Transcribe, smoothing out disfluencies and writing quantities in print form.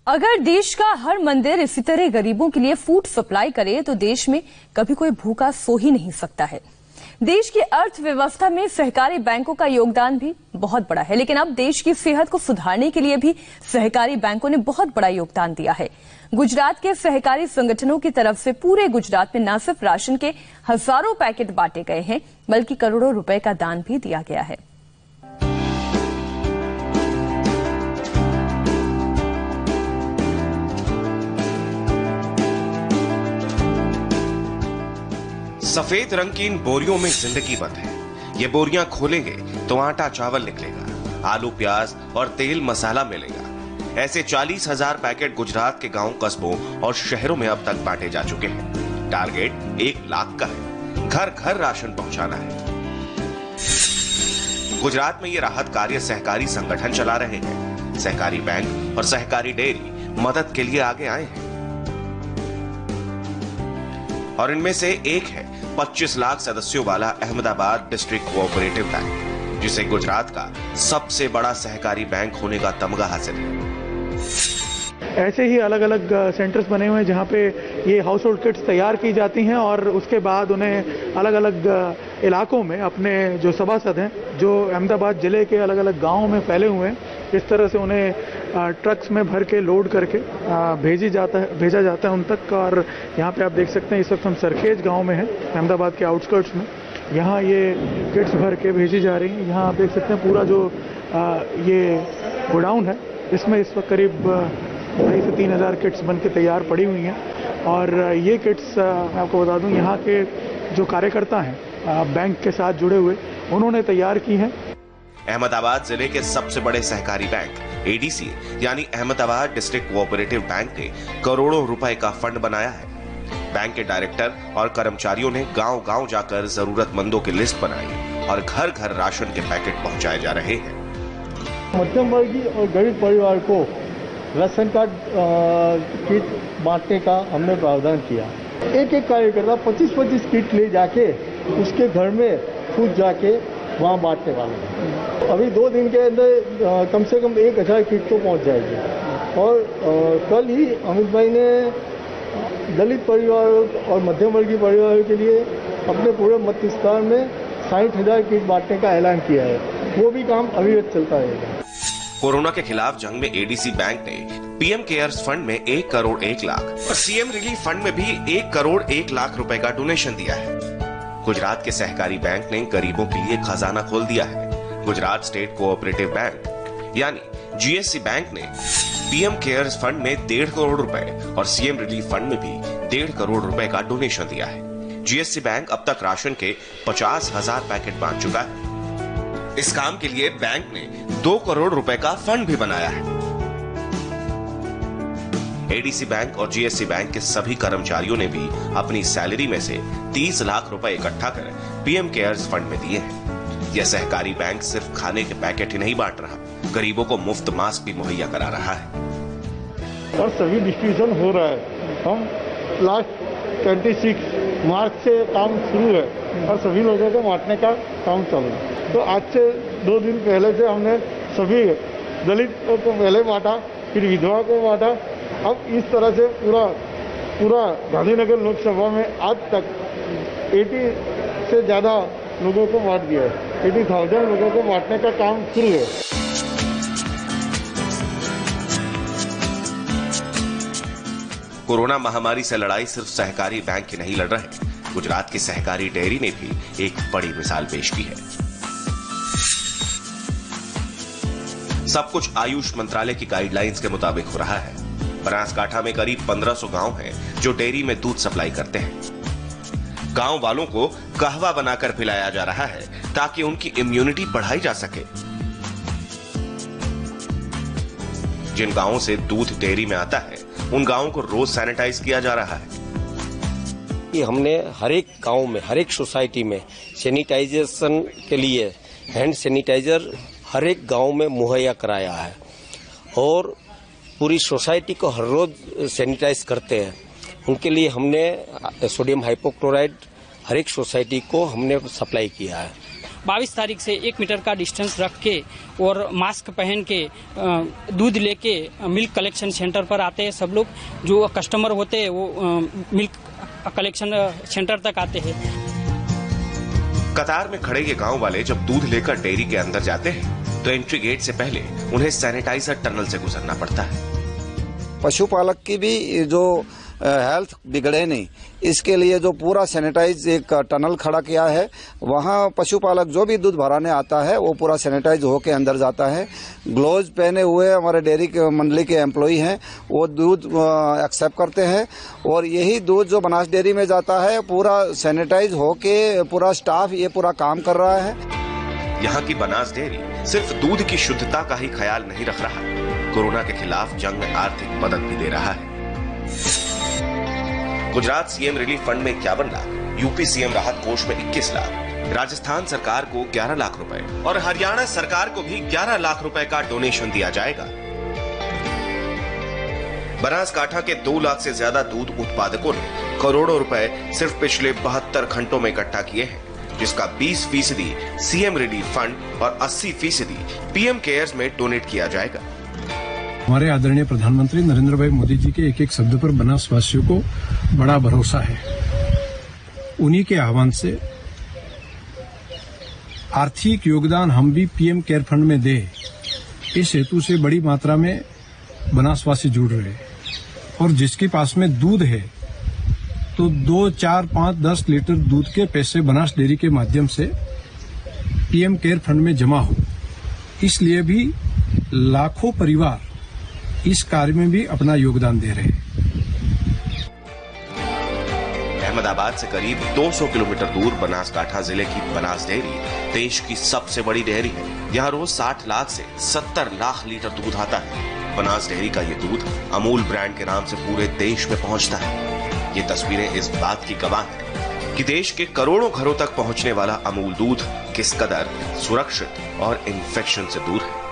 अगर देश का हर मंदिर इसी तरह गरीबों के लिए फूड सप्लाई करे तो देश में कभी कोई भूखा सो ही नहीं सकता है। देश की अर्थव्यवस्था में सहकारी बैंकों का योगदान भी बहुत बड़ा है, लेकिन अब देश की सेहत को सुधारने के लिए भी सहकारी बैंकों ने बहुत बड़ा योगदान दिया है। गुजरात के सहकारी संगठनों की तरफ से पूरे गुजरात में न सिर्फ राशन के हजारों पैकेट बांटे गए हैं, बल्कि करोड़ों रुपए का दान भी दिया गया है। सफेद रंग की इन बोरियों में जिंदगी बंद है। ये बोरियां खोलेंगे तो आटा चावल निकलेगा, आलू प्याज और तेल मसाला मिलेगा। ऐसे 40,000 पैकेट गुजरात के गांव, कस्बों और शहरों में अब तक बांटे जा चुके हैं। टारगेट 1 लाख का है। घर घर राशन पहुंचाना है। गुजरात में ये राहत कार्य सहकारी संगठन चला रहे हैं। सहकारी बैंक और सहकारी डेयरी मदद के लिए आगे आए हैं और इनमें से एक है 25 लाख सदस्यों वाला अहमदाबाद डिस्ट्रिक्ट कोऑपरेटिव बैंक, जिसे गुजरात का सबसे बड़ा सहकारी बैंक होने का तमगा हासिल है। ऐसे ही अलग अलग सेंटर्स बने हुए हैं जहां पे ये हाउस होल्ड किट्स तैयार की जाती हैं और उसके बाद उन्हें अलग अलग इलाकों में अपने जो सभासद हैं, जो अहमदाबाद जिले के अलग अलग गांवों में फैले हुए हैं, इस तरह से उन्हें ट्रक्स में भर के लोड करके भेजा जाता है उन तक। और यहाँ पे आप देख सकते हैं इस वक्त हम सरखेज गांव में हैं, अहमदाबाद के आउटस्कर्ट्स में। यहाँ ये किट्स भर के भेजी जा रही हैं। यहाँ आप देख सकते हैं पूरा जो ये गोडाउन है, इसमें इस वक्त करीब 2,500 से 3,000 किट्स बन के तैयार पड़ी हुई हैं। और ये किट्स मैं आपको बता दूं, यहाँ के जो कार्यकर्ता हैं बैंक के साथ जुड़े हुए, उन्होंने तैयार की हैं। अहमदाबाद जिले के सबसे बड़े सहकारी बैंक एडीसी यानी अहमदाबाद डिस्ट्रिक्ट कोऑपरेटिव बैंक ने करोड़ों रुपए का फंड बनाया है। बैंक के डायरेक्टर और कर्मचारियों ने गांव-गांव जाकर जरूरतमंदों की लिस्ट बनाई और घर घर राशन के पैकेट पहुंचाए जा रहे हैं। मध्यम वर्गीय और गरीब परिवार को राशन कार्ड किट बांटने का हमने प्रावधान किया। एक एक कार्यकर्ता 25-25 किट ले जाके उसके घर में खुद जाके वहाँ बांटने वाले हैं। अभी 2 दिन के अंदर कम से कम 1,000 किट तो पहुँच जाएगी। और कल ही अमित भाई ने दलित परिवारों और मध्यम वर्गीय परिवारों के लिए अपने पूरे मत विस्तार में 60,000 किट बांटने का ऐलान किया है। वो भी काम अविरत चलता रहेगा। कोरोना के खिलाफ जंग में एडीसी बैंक ने पीएम केयर्स फंड में 1 करोड़ 1 लाख और सीएम रिलीफ फंड में भी 1 करोड़ 1 लाख रुपए का डोनेशन दिया है। गुजरात के सहकारी बैंक ने गरीबों के लिए खजाना खोल दिया है। गुजरात स्टेट कोऑपरेटिव बैंक यानी जीएससी बैंक ने पीएम केयर्स फंड में 1.5 करोड़ रुपए और सीएम रिलीफ फंड में भी 1.5 करोड़ रुपए का डोनेशन दिया है। जीएससी बैंक अब तक राशन के 50,000 पैकेट बांट चुका है। इस काम के लिए बैंक ने 2 करोड़ रुपए का फंड भी बनाया है। एडीसी बैंक और जीएससी बैंक के सभी कर्मचारियों ने भी अपनी सैलरी में से 30 लाख रुपए इकट्ठा कर पीएम केयर्स फंड में दिए हैं। यह सहकारी बैंक सिर्फ खाने के पैकेट ही नहीं बांट रहा, गरीबों को मुफ्त मास्क भी मुहैया करा रहा है। और सभी डिस्ट्रीब्यूशन हो रहा है। हम लास्ट 26 मार्च से काम शुरू है और सभी लोगों को बांटने का काम चालू है। तो आज से 2 दिन पहले से हमने सभी दलितों को पहले बांटा, फिर विधवा को बांटा। अब इस तरह से पूरा गांधीनगर लोकसभा में आज तक 80 से ज्यादा लोगों को बांट दिया है। 80,000 लोगों को बांटने का काम शुरू है। कोरोना महामारी से लड़ाई सिर्फ सहकारी बैंक ही नहीं लड़ रहे, गुजरात की सहकारी डेयरी ने भी एक बड़ी मिसाल पेश की है। सब कुछ आयुष मंत्रालय की गाइडलाइंस के मुताबिक हो रहा है। बनासकांठा में करीब 1500 गांव हैं जो डेयरी में दूध सप्लाई करते हैं। गांव वालों को कहवा बनाकर पिलाया जा रहा है ताकि उनकी इम्यूनिटी बढ़ाई जा सके। जिन गांवों से दूध डेयरी में आता है, उन गांवों को रोज सैनिटाइज किया जा रहा है। कि हमने हर एक गांव में, हर एक सोसाइटी में सैनिटाइजेशन के लिए हैंड सैनिटाइजर हर एक गांव में मुहैया कराया है और पूरी सोसाइटी को हर रोज सैनिटाइज करते हैं। उनके लिए हमने सोडियम हाइपोक्लोराइड हर एक सोसाइटी को हमने सप्लाई किया है। 22 तारीख से 1 मीटर का डिस्टेंस रख के और मास्क पहन के दूध लेके मिल्क कलेक्शन सेंटर पर आते हैं। सब लोग जो कस्टमर होते हैं वो मिल्क कलेक्शन सेंटर तक आते हैं। कतार में खड़े ये गांव वाले जब दूध लेकर डेयरी के अंदर जाते हैं तो एंट्री गेट से पहले उन्हें सैनिटाइजर टनल से गुजरना पड़ता है। पशुपालक की भी जो हेल्थ बिगड़े नहीं, इसके लिए जो पूरा सैनिटाइज एक टनल खड़ा किया है, वहाँ पशुपालक जो भी दूध भराने आता है वो पूरा सैनिटाइज होके अंदर जाता है। ग्लोव्स पहने हुए हमारे डेयरी के मंडली के एम्प्लॉई हैं, वो दूध एक्सेप्ट करते हैं और यही दूध जो बनास डेयरी में जाता है पूरा सैनिटाइज होके पूरा स्टाफ ये पूरा काम कर रहा है। यहाँ की बनास डेयरी सिर्फ दूध की शुद्धता का ही ख्याल नहीं रख रहा, कोरोना के खिलाफ जंग में आर्थिक मदद भी दे रहा है। गुजरात सीएम रिलीफ फंड में 51 लाख, यूपी सीएम राहत कोष में 21 लाख, राजस्थान सरकार को 11 लाख रुपए और हरियाणा सरकार को भी 11 लाख रुपए का डोनेशन दिया जाएगा। बनासकांठा के 2 लाख से ज्यादा दूध उत्पादकों ने करोड़ों रुपए सिर्फ पिछले 72 घंटों में इकट्ठा किए हैं, जिसका 20% सीएम रिलीफ फंड और 80% पीएम केयर्स में डोनेट किया जाएगा। हमारे आदरणीय प्रधानमंत्री नरेंद्र भाई मोदी जी के एक एक शब्द पर बनासवासियों को बड़ा भरोसा है। उन्हीं के आह्वान से आर्थिक योगदान हम भी पीएम केयर फंड में दे, इस हेतु से बड़ी मात्रा में बनासवासी जुड़ रहे हैं। और जिसके पास में दूध है तो 2, 4, 5, 10 लीटर दूध के पैसे बनास डेयरी के माध्यम से पीएम केयर फंड में जमा हो, इसलिए भी लाखों परिवार इस कार्य में भी अपना योगदान दे रहे हैं। अहमदाबाद से करीब 200 किलोमीटर दूर बनासकांठा जिले की बनास डेयरी देश की सबसे बड़ी डेयरी है। यहाँ रोज 60 लाख से 70 लाख लीटर दूध आता है। बनास डेयरी का ये दूध अमूल ब्रांड के नाम से पूरे देश में पहुंचता है। ये तस्वीरें इस बात की गवाह हैं कि देश के करोड़ों घरों तक पहुंचने वाला अमूल दूध किस कदर सुरक्षित और इन्फेक्शन से दूर है।